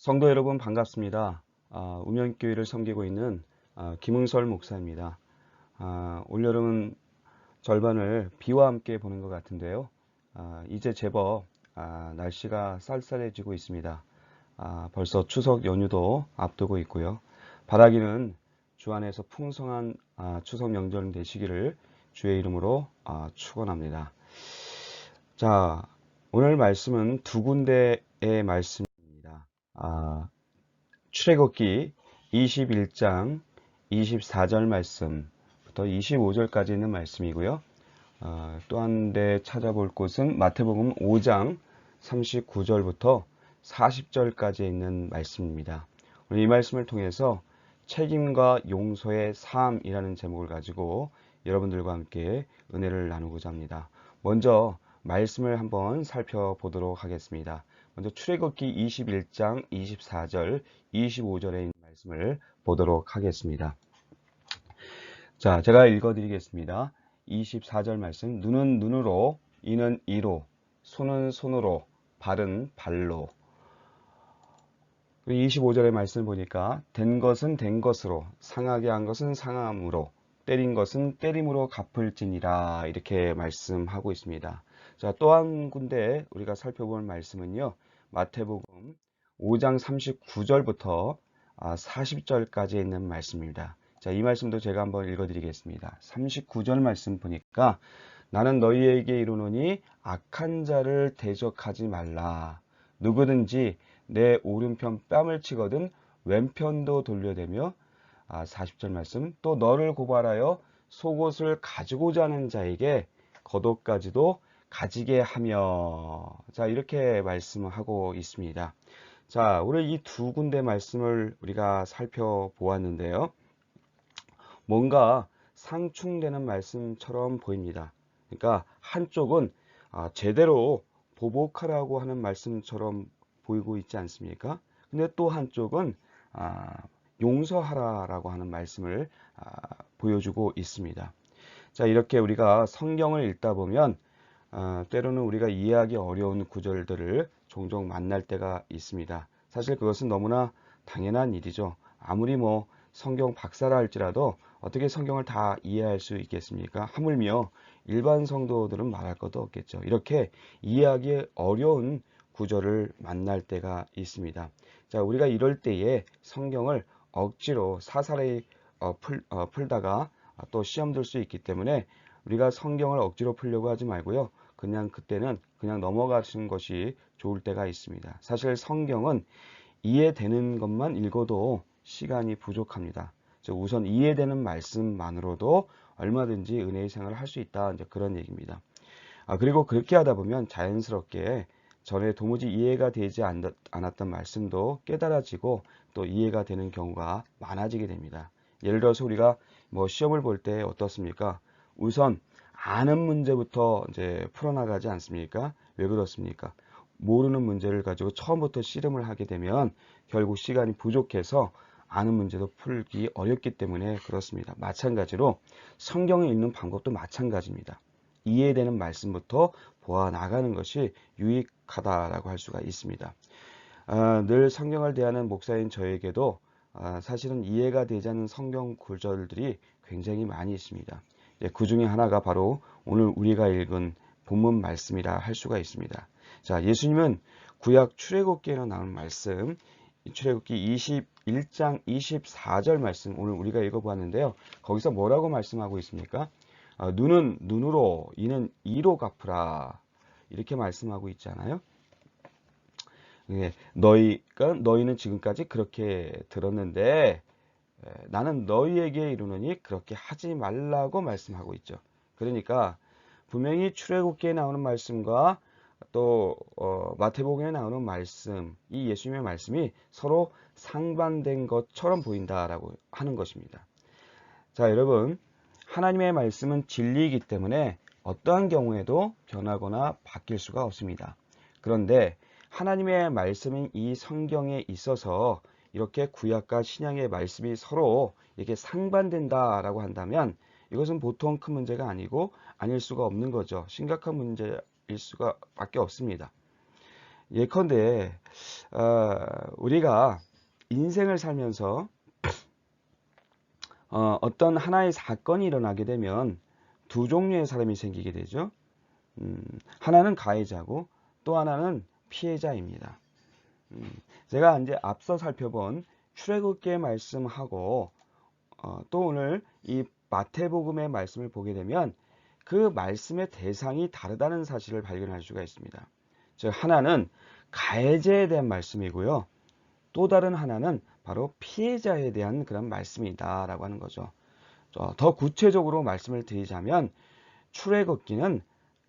성도 여러분 반갑습니다. 우면교회를 섬기고 있는 김흥설 목사입니다. 올여름은 절반을 비와 함께 보는 것 같은데요. 이제 제법 날씨가 쌀쌀해지고 있습니다. 벌써 추석 연휴도 앞두고 있고요. 바라기는 주 안에서 풍성한 추석 명절 되시기를 주의 이름으로 축원합니다. 자, 오늘 말씀은 두 군데의 말씀입니다. 출애굽기 21장 24절 말씀부터 25절까지 있는 말씀이고요. 또 한 대 찾아볼 곳은 마태복음 5장 39절부터 40절까지 있는 말씀입니다. 오늘 이 말씀을 통해서 책임과 용서의 삶이라는 제목을 가지고 여러분들과 함께 은혜를 나누고자 합니다. 먼저 말씀을 한번 살펴보도록 하겠습니다. 먼저 출애굽기 21장 24절 25절에 있는 말씀을 보도록 하겠습니다. 자, 제가 읽어드리겠습니다. 24절 말씀, 눈은 눈으로, 이는 이로, 손은 손으로, 발은 발로. 25절의 말씀을 보니까 된 것은 된 것으로, 상하게 한 것은 상함으로, 때린 것은 때림으로 갚을지니라, 이렇게 말씀하고 있습니다. 자, 또 한 군데 우리가 살펴볼 말씀은요, 마태복음 5장 39절부터 40절까지 있는 말씀입니다. 자, 이 말씀도 제가 한번 읽어드리겠습니다. 39절 말씀 보니까 나는 너희에게 이르노니 악한 자를 대적하지 말라. 누구든지 내 오른편 뺨을 치거든 왼편도 돌려대며 40절 말씀, 또 너를 고발하여 속옷을 가지고자 하는 자에게 겉옷까지도 가지게 하며. 자, 이렇게 말씀하고 있습니다. 자, 오늘 이 두 군데 말씀을 우리가 살펴보았는데요. 뭔가 상충되는 말씀처럼 보입니다. 그러니까 한쪽은 제대로 보복하라고 하는 말씀처럼 보이고 있지 않습니까? 근데 또 한쪽은 용서하라라고 하는 말씀을 보여주고 있습니다. 자, 이렇게 우리가 성경을 읽다 보면 때로는 우리가 이해하기 어려운 구절들을 종종 만날 때가 있습니다. 사실 그것은 너무나 당연한 일이죠. 아무리 뭐 성경 박사라 할지라도 어떻게 성경을 다 이해할 수 있겠습니까? 하물며 일반 성도들은 말할 것도 없겠죠. 이렇게 이해하기 어려운 구절을 만날 때가 있습니다. 자, 우리가 이럴 때에 성경을 억지로 사사리 풀다가 또 시험 들 수 있기 때문에 우리가 성경을 억지로 풀려고 하지 말고요. 그냥 그때는 그냥 넘어가시는 것이 좋을 때가 있습니다. 사실 성경은 이해되는 것만 읽어도 시간이 부족합니다. 우선 이해되는 말씀만으로도 얼마든지 은혜의 생활을 할 수 있다. 이제 그런 얘기입니다. 그리고 그렇게 하다 보면 자연스럽게 전에 도무지 이해가 되지 않았던 말씀도 깨달아지고 또 이해가 되는 경우가 많아지게 됩니다. 예를 들어서 우리가 뭐 시험을 볼 때 어떻습니까? 우선 아는 문제부터 이제 풀어나가지 않습니까? 왜 그렇습니까? 모르는 문제를 가지고 처음부터 씨름을 하게 되면 결국 시간이 부족해서 아는 문제도 풀기 어렵기 때문에 그렇습니다. 마찬가지로 성경을 읽는 방법도 마찬가지입니다. 이해되는 말씀부터 보아 나가는 것이 유익하다라고 할 수가 있습니다. 늘 성경을 대하는 목사인 저에게도 사실은 이해가 되지 않는 성경 구절들이 굉장히 많이 있습니다. 그 중에 하나가 바로 오늘 우리가 읽은 본문 말씀이라 할 수가 있습니다. 자, 예수님은 구약 출애굽기에 나오는 말씀, 출애굽기 21장 24절 말씀 오늘 우리가 읽어보았는데요. 거기서 뭐라고 말씀하고 있습니까? 눈은 눈으로, 이는 이로 갚으라. 이렇게 말씀하고 있잖아요. 너희는 지금까지 그렇게 들었는데 나는 너희에게 이르노니 그렇게 하지 말라고 말씀하고 있죠. 그러니까 분명히 출애굽기에 나오는 말씀과 또 마태복음에 나오는 말씀, 이 예수님의 말씀이 서로 상반된 것처럼 보인다라고 하는 것입니다. 자, 여러분, 하나님의 말씀은 진리이기 때문에 어떠한 경우에도 변하거나 바뀔 수가 없습니다. 그런데 하나님의 말씀인 이 성경에 있어서 이렇게 구약과 신약의 말씀이 서로 이렇게 상반된다라고 한다면 이것은 보통 큰 문제가 아니고 아닐 수가 없는 거죠. 심각한 문제일 수가 밖에 없습니다. 예컨대 우리가 인생을 살면서 어떤 하나의 사건이 일어나게 되면 두 종류의 사람이 생기게 되죠. 하나는 가해자고 또 하나는 피해자입니다. 제가 이제 앞서 살펴본 출애굽기의 말씀하고 또 오늘 이 마태복음의 말씀을 보게 되면 그 말씀의 대상이 다르다는 사실을 발견할 수가 있습니다. 즉 하나는 가해자에 대한 말씀이고요. 또 다른 하나는 바로 피해자에 대한 그런 말씀이다 라고 하는 거죠. 더 구체적으로 말씀을 드리자면 출애굽기는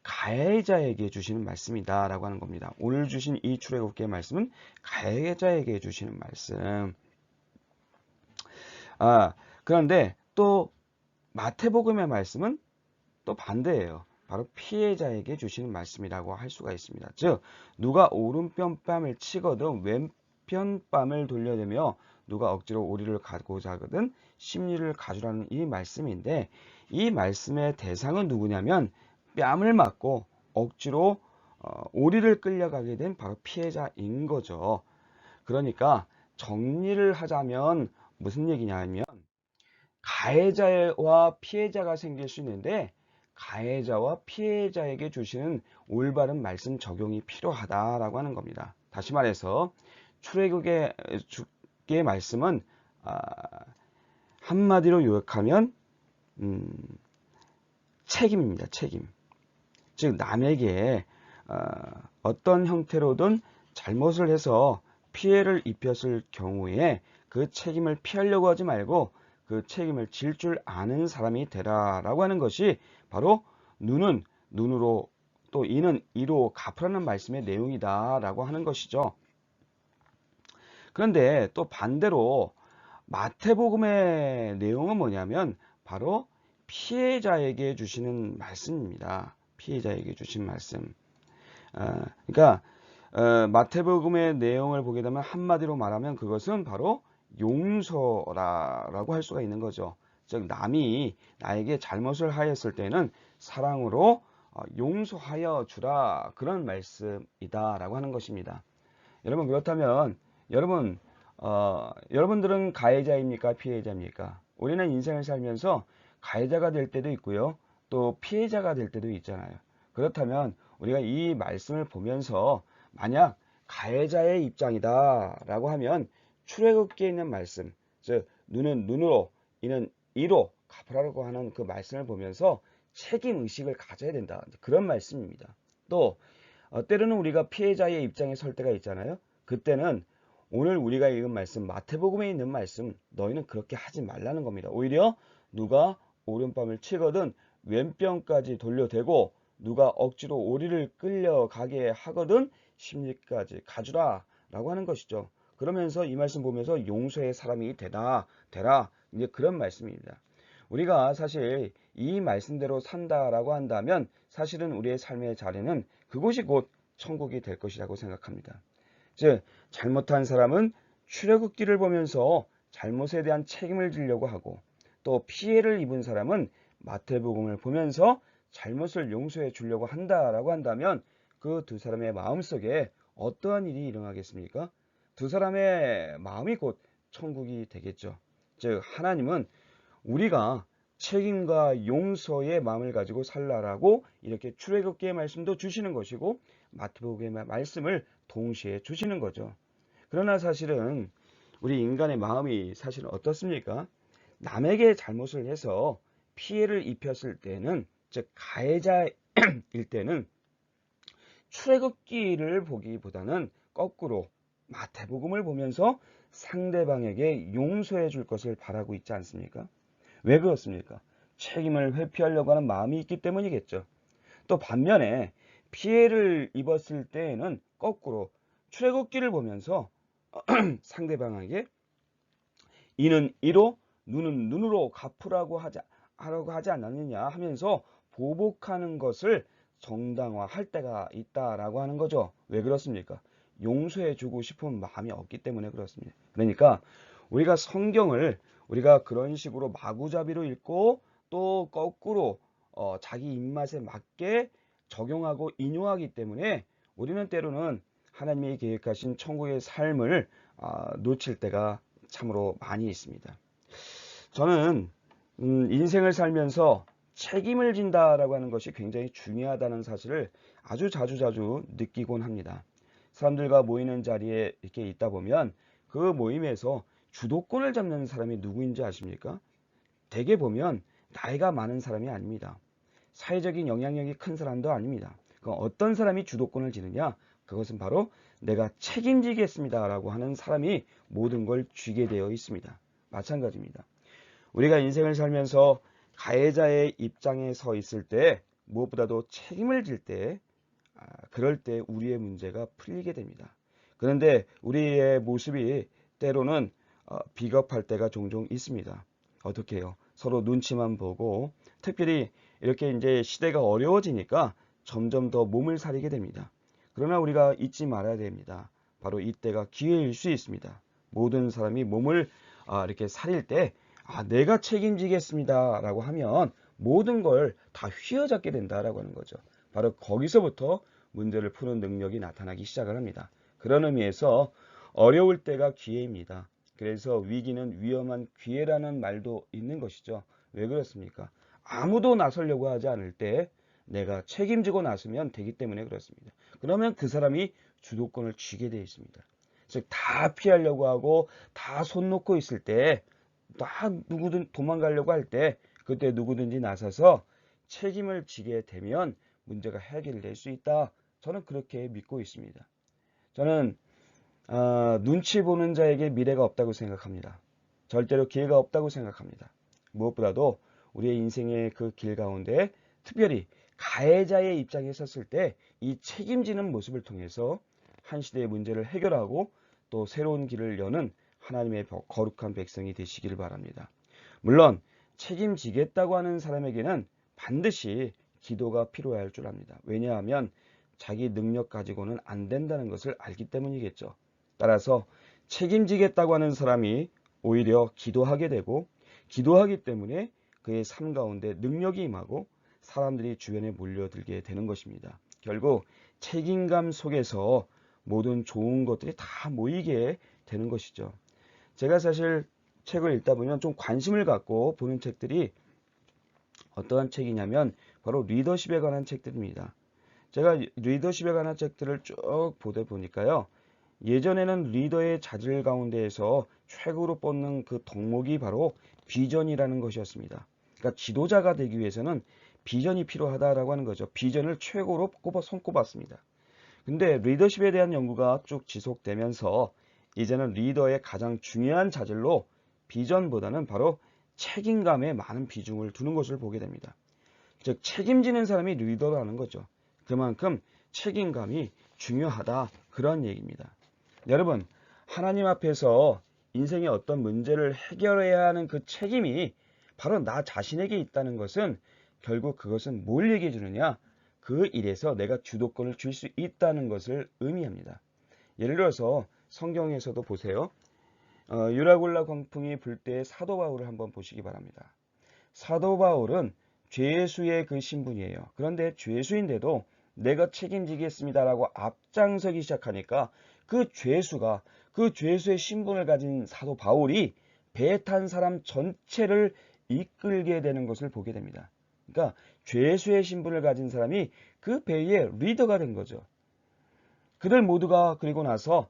가해자에게 주시는 말씀이다 라고 하는 겁니다. 오늘 주신 이 출애굽기의 말씀은 가해자에게 주시는 말씀. 그런데 또 마태복음의 말씀은 또 반대예요. 바로 피해자에게 주시는 말씀이라고 할 수가 있습니다. 즉 누가 오른편뺨을 치거든 왼편뺨을 돌려대며 누가 억지로 오리를 가고자 하거든 십리를 가주라는 이 말씀인데, 이 말씀의 대상은 누구냐면 뺨을 맞고 억지로 오리를 끌려가게 된 바로 피해자인 거죠. 그러니까 정리를 하자면 무슨 얘기냐면 가해자와 피해자가 생길 수 있는데 가해자와 피해자에게 주시는 올바른 말씀 적용이 필요하다라고 하는 겁니다. 다시 말해서 출애굽의 말씀은 한마디로 요약하면 책임입니다. 책임. 즉 남에게 어떤 형태로든 잘못을 해서 피해를 입혔을 경우에 그 책임을 피하려고 하지 말고 그 책임을 질 줄 아는 사람이 되라라고 하는 것이 바로 눈은 눈으로 또 이는 이로 갚으라는 말씀의 내용이다라고 하는 것이죠. 그런데 또 반대로 마태복음의 내용은 뭐냐면 바로 피해자에게 주시는 말씀입니다. 피해자에게 주신 말씀. 그러니까 마태복음의 내용을 보게 되면 한마디로 말하면 그것은 바로 용서라고 할 수가 있는 거죠. 즉 남이 나에게 잘못을 하였을 때는 사랑으로 용서하여 주라, 그런 말씀이다라고 하는 것입니다. 여러분 그렇다면 여러분들은 가해자입니까 피해자입니까? 우리는 인생을 살면서 가해자가 될 때도 있고요, 또 피해자가 될 때도 있잖아요. 그렇다면 우리가 이 말씀을 보면서 만약 가해자의 입장이다 라고 하면 출애굽기에 있는 말씀, 즉 눈은 눈으로 이는 이로 갚으라고 하는 그 말씀을 보면서 책임의식을 가져야 된다, 그런 말씀입니다. 또 때로는 우리가 피해자의 입장에 설 때가 있잖아요. 그때는 오늘 우리가 읽은 말씀, 마태복음에 있는 말씀, 너희는 그렇게 하지 말라는 겁니다. 오히려 누가 오른뺨을 치거든 왼뺨까지 돌려대고 누가 억지로 오리를 끌려가게 하거든 십리까지 가주라 라고 하는 것이죠. 그러면서 이 말씀 보면서 용서의 사람이 되라 이제 그런 말씀입니다. 우리가 사실 이 말씀대로 산다라고 한다면 사실은 우리의 삶의 자리는 그곳이 곧 천국이 될 것이라고 생각합니다. 즉 잘못한 사람은 출애굽기를 보면서 잘못에 대한 책임을 지려고 하고, 또 피해를 입은 사람은 마태복음을 보면서 잘못을 용서해 주려고 한다라고 한다면 그 두 사람의 마음속에 어떠한 일이 일어나겠습니까? 두 사람의 마음이 곧 천국이 되겠죠. 즉 하나님은 우리가 책임과 용서의 마음을 가지고 살라라고 이렇게 출애굽기의 말씀도 주시는 것이고 마태복음의 말씀을 동시에 주시는 거죠. 그러나 사실은 우리 인간의 마음이 사실은 어떻습니까? 남에게 잘못을 해서 피해를 입혔을 때는, 즉 가해자일 때는 출애굽기를 보기보다는 거꾸로 마태복음을 보면서 상대방에게 용서해 줄 것을 바라고 있지 않습니까? 왜 그렇습니까? 책임을 회피하려고 하는 마음이 있기 때문이겠죠. 또 반면에 피해를 입었을 때에는 거꾸로 출애굽기를 보면서 상대방에게 이는 이로 눈은 눈으로 갚으라고 하지 않았느냐 하면서 보복하는 것을 정당화할 때가 있다라고 하는 거죠. 왜 그렇습니까? 용서해 주고 싶은 마음이 없기 때문에 그렇습니다. 그러니까 우리가 성경을 우리가 그런 식으로 마구잡이로 읽고 또 거꾸로 자기 입맛에 맞게 적용하고 인용하기 때문에 우리는 때로는 하나님이 계획하신 천국의 삶을 놓칠 때가 참으로 많이 있습니다. 저는 인생을 살면서 책임을 진다라고 하는 것이 굉장히 중요하다는 사실을 아주 자주 느끼곤 합니다. 사람들과 모이는 자리에 이렇게 있다 보면 그 모임에서 주도권을 잡는 사람이 누구인지 아십니까? 대개 보면 나이가 많은 사람이 아닙니다. 사회적인 영향력이 큰 사람도 아닙니다. 그럼 어떤 사람이 주도권을 지느냐? 그것은 바로 내가 책임지겠습니다 라고 하는 사람이 모든 걸 쥐게 되어 있습니다. 마찬가지입니다. 우리가 인생을 살면서 가해자의 입장에 서 있을 때 무엇보다도 책임을 질 때 그럴 때 우리의 문제가 풀리게 됩니다. 그런데 우리의 모습이 때로는 비겁할 때가 종종 있습니다. 어떻게 해요? 서로 눈치만 보고 특별히 이렇게 이제 시대가 어려워지니까 점점 더 몸을 사리게 됩니다. 그러나 우리가 잊지 말아야 됩니다. 바로 이때가 기회일 수 있습니다. 모든 사람이 몸을 이렇게 사릴 때 내가 책임지겠습니다 라고 하면 모든 걸 다 휘어잡게 된다라고 하는 거죠. 바로 거기서부터 문제를 푸는 능력이 나타나기 시작을 합니다. 그런 의미에서 어려울 때가 기회입니다. 그래서 위기는 위험한 기회라는 말도 있는 것이죠. 왜 그렇습니까? 아무도 나서려고 하지 않을 때 내가 책임지고 나서면 되기 때문에 그렇습니다. 그러면 그 사람이 주도권을 쥐게 되어 있습니다. 즉 다 피하려고 하고 다 손 놓고 있을 때 다 누구든 도망가려고 할 때 그때 누구든지 나서서 책임을 지게 되면 문제가 해결될 수 있다. 저는 그렇게 믿고 있습니다. 저는 눈치 보는 자에게 미래가 없다고 생각합니다. 절대로 기회가 없다고 생각합니다. 무엇보다도 우리의 인생의 그 길 가운데 특별히 가해자의 입장에 섰을 때 이 책임지는 모습을 통해서 한 시대의 문제를 해결하고 또 새로운 길을 여는 하나님의 거룩한 백성이 되시기를 바랍니다. 물론 책임지겠다고 하는 사람에게는 반드시 기도가 필요할 줄 압니다. 왜냐하면 자기 능력 가지고는 안 된다는 것을 알기 때문이겠죠. 따라서 책임지겠다고 하는 사람이 오히려 기도하게 되고 기도하기 때문에 그의 삶 가운데 능력이 임하고 사람들이 주변에 몰려들게 되는 것입니다. 결국 책임감 속에서 모든 좋은 것들이 다 모이게 되는 것이죠. 제가 사실 책을 읽다 보면 좀 관심을 갖고 보는 책들이 어떠한 책이냐면 바로 리더십에 관한 책들입니다. 제가 리더십에 관한 책들을 쭉 보다 보니까요. 예전에는 리더의 자질 가운데에서 최고로 뽑는 그 덕목이 바로 비전이라는 것이었습니다. 그러니까 지도자가 되기 위해서는 비전이 필요하다라고 하는 거죠. 비전을 최고로 손꼽았습니다. 근데 리더십에 대한 연구가 쭉 지속되면서 이제는 리더의 가장 중요한 자질로 비전보다는 바로 책임감에 많은 비중을 두는 것을 보게 됩니다. 즉 책임지는 사람이 리더라는 거죠. 그만큼 책임감이 중요하다 그런 얘기입니다. 여러분 하나님 앞에서 인생의 어떤 문제를 해결해야 하는 그 책임이 바로 나 자신에게 있다는 것은 결국 그것은 뭘 얘기해 주느냐? 그 일에서 내가 주도권을 줄 수 있다는 것을 의미합니다. 예를 들어서 성경에서도 보세요. 유라굴라 광풍이 불 때 사도 바울을 한번 보시기 바랍니다. 사도 바울은 죄수의 그 신분이에요. 그런데 죄수인데도 내가 책임지겠습니다라고 앞장서기 시작하니까 그 죄수의 신분을 가진 사도 바울이 배에 탄 사람 전체를 이끌게 되는 것을 보게 됩니다. 그러니까 죄수의 신분을 가진 사람이 그 배의 리더가 된 거죠. 그들 모두가 그리고 나서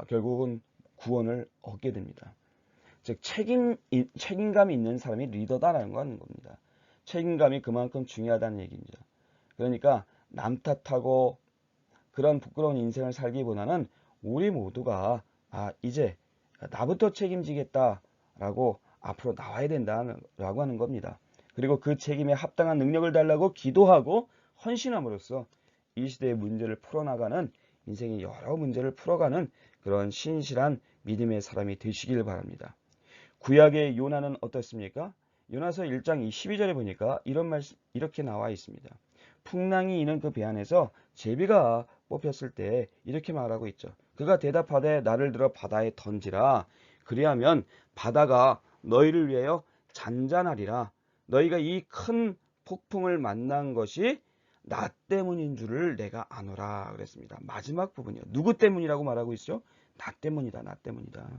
결국은 구원을 얻게 됩니다. 즉 책임감이 있는 사람이 리더다라는 겁니다. 책임감이 그만큼 중요하다는 얘기입니다. 그러니까 남 탓하고 그런 부끄러운 인생을 살기보다는 우리 모두가 이제 나부터 책임지겠다라고 앞으로 나와야 된다라고 하는 겁니다. 그리고 그 책임에 합당한 능력을 달라고 기도하고 헌신함으로써 이 시대의 문제를 풀어나가는 인생의 여러 문제를 풀어가는 그런 신실한 믿음의 사람이 되시길 바랍니다. 구약의 요나는 어떻습니까? 요나서 1장 12절에 보니까 이런 말씀 이렇게 나와 있습니다. 풍랑이 이는 그 배 안에서 제비가 뽑혔을 때 이렇게 말하고 있죠. 그가 대답하되 나를 들어 바다에 던지라. 그리하면 바다가 너희를 위하여 잔잔하리라. 너희가 이 큰 폭풍을 만난 것이 나 때문인 줄을 내가 아노라 그랬습니다. 마지막 부분이요. 누구 때문이라고 말하고 있죠? 나 때문이다. 나 때문이다.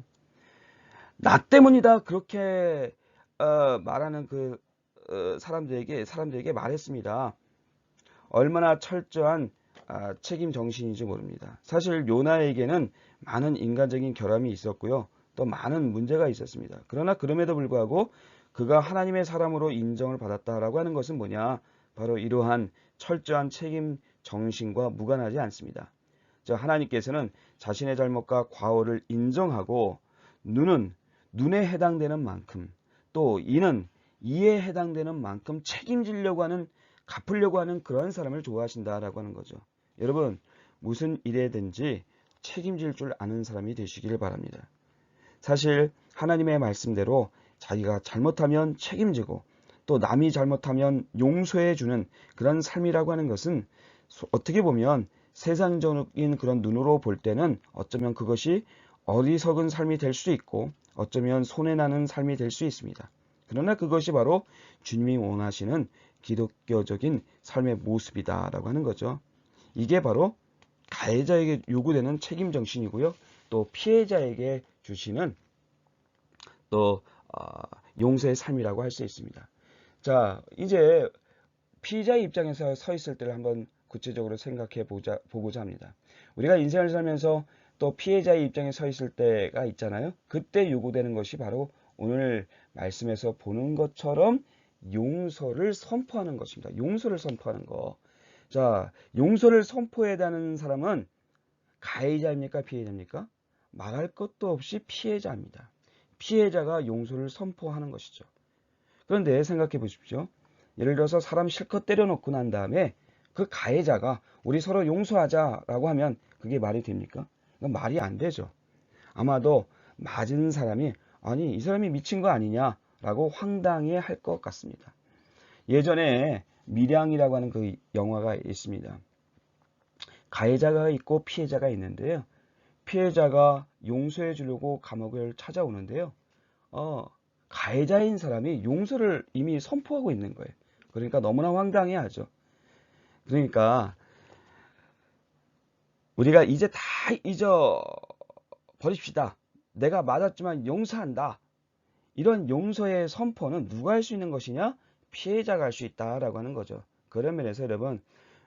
나 때문이다. 그렇게 말하는 그 사람들에게 말했습니다. 얼마나 철저한 책임 정신인지 모릅니다. 사실 요나에게는 많은 인간적인 결함이 있었고요. 또 많은 문제가 있었습니다. 그러나 그럼에도 불구하고 그가 하나님의 사람으로 인정을 받았다라고 하는 것은 뭐냐? 바로 이러한 철저한 책임 정신과 무관하지 않습니다. 저 하나님께서는 자신의 잘못과 과오를 인정하고 눈에 해당되는 만큼 또 이는 이에 해당되는 만큼 책임지려고 하는 갚으려고 하는 그런 사람을 좋아하신다라고 하는 거죠. 여러분 무슨 일에든지 책임질 줄 아는 사람이 되시기를 바랍니다. 사실 하나님의 말씀대로 자기가 잘못하면 책임지고 또 남이 잘못하면 용서해 주는 그런 삶이라고 하는 것은 어떻게 보면 세상적인 그런 눈으로 볼 때는 어쩌면 그것이 어리석은 삶이 될 수 있고 어쩌면 손해나는 삶이 될 수 있습니다. 그러나 그것이 바로 주님이 원하시는 기독교적인 삶의 모습이다라고 하는 거죠. 이게 바로 가해자에게 요구되는 책임 정신이고요. 또 피해자에게 주시는 또 용서의 삶이라고 할 수 있습니다. 자, 이제 피의자의 입장에서 서 있을 때를 한번 구체적으로 생각해 보고자 합니다. 우리가 인생을 살면서 또 피해자의 입장에 서 있을 때가 있잖아요. 그때 요구되는 것이 바로 오늘 말씀에서 보는 것처럼 용서를 선포하는 것입니다. 용서를 선포하는 거. 자, 용서를 선포해다는 사람은 가해자입니까? 피해자입니까? 말할 것도 없이 피해자입니다. 피해자가 용서를 선포하는 것이죠. 그런데 생각해 보십시오. 예를 들어서 사람 실컷 때려놓고 난 다음에 그 가해자가 우리 서로 용서하자라고 하면 그게 말이 됩니까? 그건 말이 안 되죠. 아마도 맞은 사람이 아니 이 사람이 미친 거 아니냐라고 황당해 할 것 같습니다. 예전에 밀양이라고 하는 그 영화가 있습니다. 가해자가 있고 피해자가 있는데요. 피해자가 용서해 주려고 감옥을 찾아오는데요. 가해자인 사람이 용서를 이미 선포하고 있는 거예요. 그러니까 너무나 황당해하죠. 그러니까 우리가 이제 다 잊어 버립시다. 내가 맞았지만 용서한다. 이런 용서의 선포는 누가 할 수 있는 것이냐? 피해자가 할 수 있다라고 하는 거죠. 그런 면에서 여러분,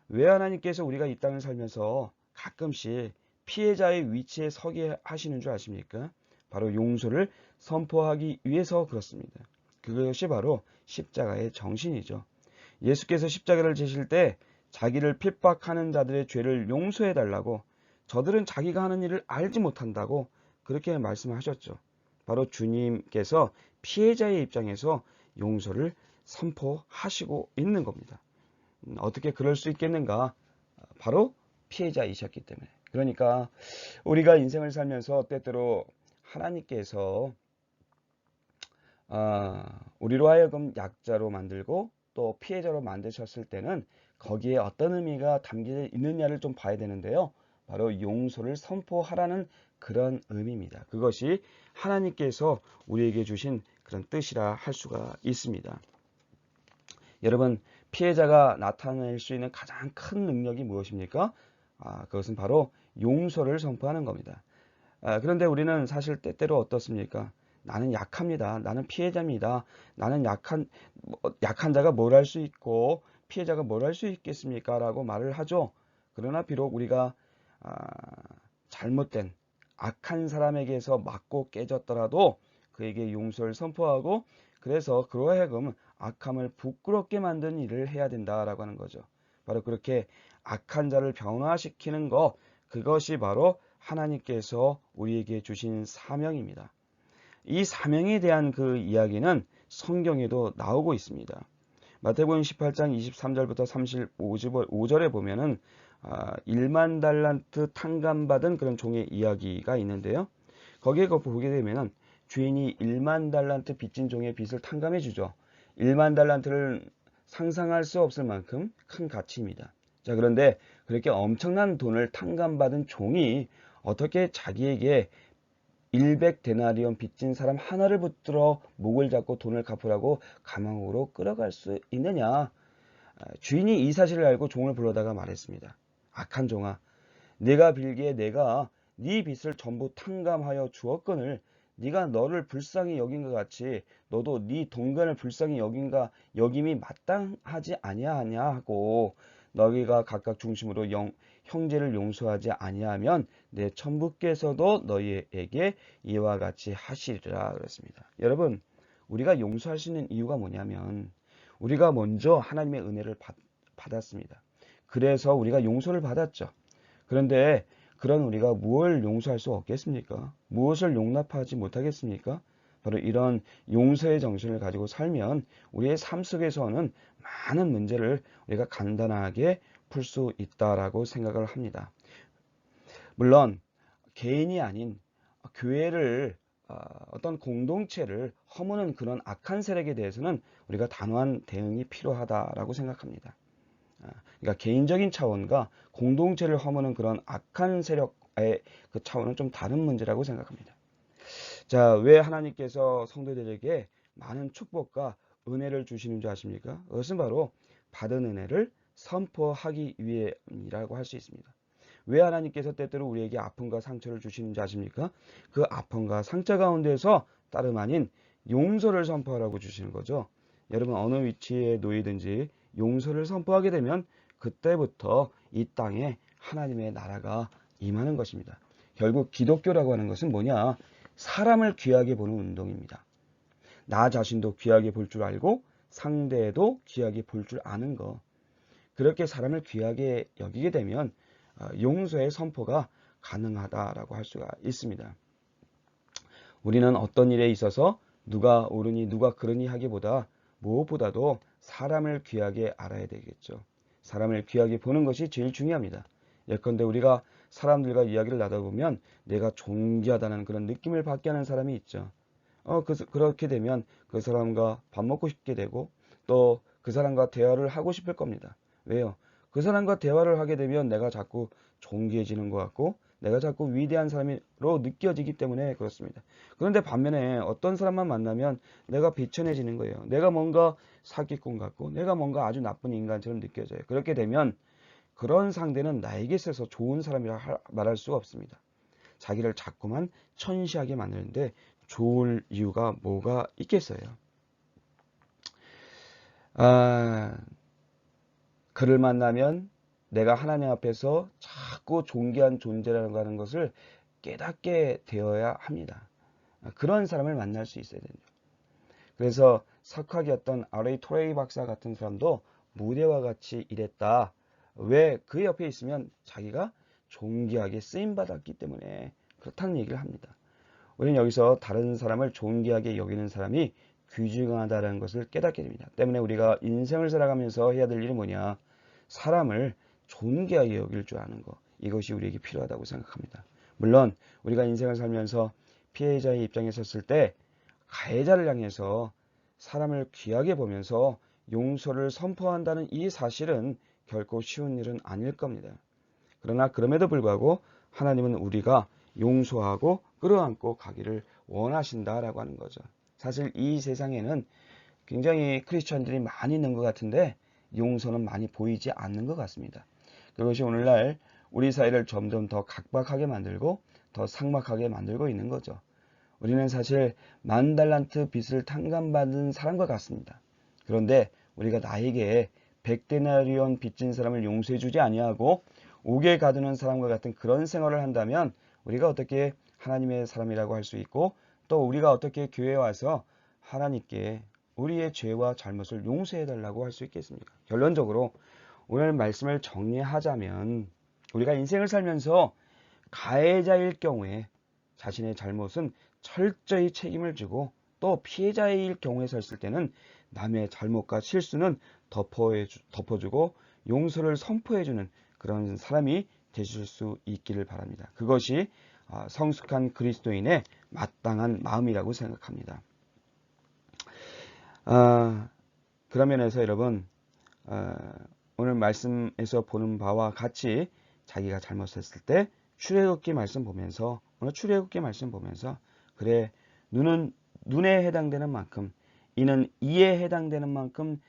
왜 하나님께서 우리가 이 땅을 살면서 가끔씩 피해자의 위치에 서게 하시는 줄 아십니까? 바로 용서를 선포하기 위해서 그렇습니다. 그것이 바로 십자가의 정신이죠. 예수께서 십자가를 지실 때 자기를 핍박하는 자들의 죄를 용서해 달라고 저들은 자기가 하는 일을 알지 못한다고 그렇게 말씀하셨죠. 바로 주님께서 피해자의 입장에서 용서를 선포하시고 있는 겁니다. 어떻게 그럴 수 있겠는가? 바로 피해자이셨기 때문에. 그러니까 우리가 인생을 살면서 때때로 하나님께서 우리로 하여금 약자로 만들고 또 피해자로 만드셨을 때는 거기에 어떤 의미가 담겨 있느냐를 좀 봐야 되는데요. 바로 용서를 선포하라는 그런 의미입니다. 그것이 하나님께서 우리에게 주신 그런 뜻이라 할 수가 있습니다. 여러분, 피해자가 나타낼 수 있는 가장 큰 능력이 무엇입니까? 그것은 바로 용서를 선포하는 겁니다. 그런데 우리는 사실 때때로 어떻습니까? 나는 약합니다. 나는 피해자입니다. 나는 약한 자가 뭘 할 수 있고 피해자가 뭘 할 수 있겠습니까? 라고 말을 하죠. 그러나 비록 우리가 잘못된 악한 사람에게서 맞고 깨졌더라도 그에게 용서를 선포하고 그래서 그로 하여금 악함을 부끄럽게 만든 일을 해야 된다라고 하는 거죠. 바로 그렇게 악한 자를 변화시키는 것, 그것이 바로 하나님께서 우리에게 주신 사명입니다. 이 사명에 대한 그 이야기는 성경에도 나오고 있습니다. 마태복음 18장 23절부터 35절에 보면은 1만 달란트 탕감받은 그런 종의 이야기가 있는데요. 거기에 보게 되면은 주인이 1만 달란트 빚진 종의 빚을 탕감해 주죠. 1만 달란트를 상상할 수 없을 만큼 큰 가치입니다. 자, 그런데 그렇게 엄청난 돈을 탕감받은 종이 어떻게 자기에게 100데나리온 빚진 사람 하나를 붙들어 목을 잡고 돈을 갚으라고 감옥으로 끌어갈 수 있느냐? 주인이 이 사실을 알고 종을 불러다가 말했습니다. 악한 종아, 내가 빌기에 내가 네 빚을 전부 탕감하여 주었거늘 네가 너를 불쌍히 여긴 것 같이 너도 네 동간을 불쌍히 여김이 마땅하지 아니하냐 하고 너희가 각각 중심으로 형제를 용서하지 아니하면 내 천부께서도 너희에게 이와 같이 하시리라 그랬습니다. 여러분, 우리가 용서할 수 있는 이유가 뭐냐면 우리가 먼저 하나님의 은혜를 받았습니다. 그래서 우리가 용서를 받았죠. 그런데 그런 우리가 무엇을 용서할 수 없겠습니까? 무엇을 용납하지 못하겠습니까? 바로 이런 용서의 정신을 가지고 살면 우리의 삶 속에서는 많은 문제를 우리가 간단하게 풀 수 있다라고 생각을 합니다. 물론 개인이 아닌 교회를 어떤 공동체를 허무는 그런 악한 세력에 대해서는 우리가 단호한 대응이 필요하다라고 생각합니다. 그러니까 개인적인 차원과 공동체를 허무는 그런 악한 세력의 그 차원은 좀 다른 문제라고 생각합니다. 자, 왜 하나님께서 성도들에게 많은 축복과 은혜를 주시는 줄 아십니까? 그것은 바로 받은 은혜를 선포하기 위함이라고 할 수 있습니다. 왜 하나님께서 때때로 우리에게 아픔과 상처를 주시는지 아십니까? 그 아픔과 상처 가운데서 다름 아닌 용서를 선포하라고 주시는 거죠. 여러분, 어느 위치에 놓이든지 용서를 선포하게 되면 그때부터 이 땅에 하나님의 나라가 임하는 것입니다. 결국 기독교라고 하는 것은 뭐냐? 사람을 귀하게 보는 운동입니다. 나 자신도 귀하게 볼 줄 알고 상대도 귀하게 볼 줄 아는 거. 그렇게 사람을 귀하게 여기게 되면 용서의 선포가 가능하다라고 할 수가 있습니다. 우리는 어떤 일에 있어서 누가 옳으니 누가 그러니 하기보다 무엇보다도 사람을 귀하게 알아야 되겠죠. 사람을 귀하게 보는 것이 제일 중요합니다. 예컨대 우리가 사람들과 이야기를 나누다 보면 내가 존귀하다는 그런 느낌을 받게 하는 사람이 있죠. 그렇게 되면 그 사람과 밥 먹고 싶게 되고 또 그 사람과 대화를 하고 싶을 겁니다. 왜요? 그 사람과 대화를 하게 되면 내가 자꾸 존귀해지는 것 같고 내가 자꾸 위대한 사람으로 느껴지기 때문에 그렇습니다. 그런데 반면에 어떤 사람만 만나면 내가 비천해지는 거예요. 내가 뭔가 사기꾼 같고 내가 뭔가 아주 나쁜 인간처럼 느껴져요. 그렇게 되면 그런 상대는 나에게 있어서 좋은 사람이라 말할 수가 없습니다. 자기를 자꾸만 천시하게 만드는데 좋을 이유가 뭐가 있겠어요? 그를 만나면 내가 하나님 앞에서 자꾸 존귀한 존재라는 하는 것을 깨닫게 되어야 합니다. 그런 사람을 만날 수 있어야 됩니다. 그래서 석학이었던 R.A. 토레이 박사 같은 사람도 무대와 같이 일했다. 왜? 그 옆에 있으면 자기가 존귀하게 쓰임받았기 때문에 그렇다는 얘기를 합니다. 우리는 여기서 다른 사람을 존귀하게 여기는 사람이 귀중하다는 것을 깨닫게 됩니다. 때문에 우리가 인생을 살아가면서 해야 될 일이 뭐냐? 사람을 존귀하게 여길 줄 아는 것. 이것이 우리에게 필요하다고 생각합니다. 물론 우리가 인생을 살면서 피해자의 입장에 섰을 때 가해자를 향해서 사람을 귀하게 보면서 용서를 선포한다는 이 사실은 결코 쉬운 일은 아닐 겁니다. 그러나 그럼에도 불구하고 하나님은 우리가 용서하고 끌어안고 가기를 원하신다라고 하는 거죠. 사실 이 세상에는 굉장히 크리스천들이 많이 있는 것 같은데 용서는 많이 보이지 않는 것 같습니다. 그것이 오늘날 우리 사회를 점점 더 각박하게 만들고 더 삭막하게 만들고 있는 거죠. 우리는 사실 10,000달란트 빚을 탕감받은 사람과 같습니다. 그런데 우리가 나에게 100데나리온 빚진 사람을 용서해주지 아니하고 옥에 가두는 사람과 같은 그런 생활을 한다면 우리가 어떻게 하나님의 사람이라고 할 수 있고 또 우리가 어떻게 교회에 와서 하나님께 우리의 죄와 잘못을 용서해달라고 할 수 있겠습니까? 결론적으로 오늘 말씀을 정리하자면 우리가 인생을 살면서 가해자일 경우에 자신의 잘못은 철저히 책임을 지고 또 피해자일 경우에 섰을 때는 남의 잘못과 실수는 덮어주고 용서를 선포해주는 그런 사람이 되실 수 있기를 바랍니다. 그것이 성숙한 그리스도인의 마땅한 마음이라고 생각합니다. 그런 면에서 여러분 오늘 말씀에서 보는 바와 같이 자기가 잘못했을 때 출애굽기 말씀 보면서 오늘 출애굽기 말씀 보면서 그래 눈은 눈에 해당되는 만큼 이는 이에 해당되는 만큼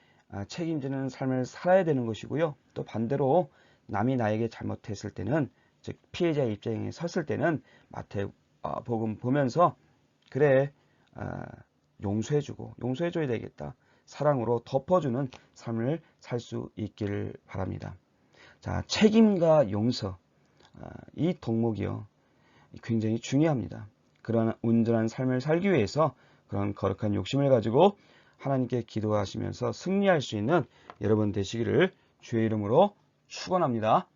책임지는 삶을 살아야 되는 것이고요. 또 반대로 남이 나에게 잘못했을 때는, 즉 피해자 입장에 섰을 때는 마태복음 보면서 그래, 용서해줘야 되겠다. 사랑으로 덮어주는 삶을 살 수 있기를 바랍니다. 자, 책임과 용서, 이 덕목이요, 굉장히 중요합니다. 그런 온전한 삶을 살기 위해서 그런 거룩한 욕심을 가지고 하나님께 기도하시면서 승리할 수 있는 여러분 되시기를 주의 이름으로 축원합니다.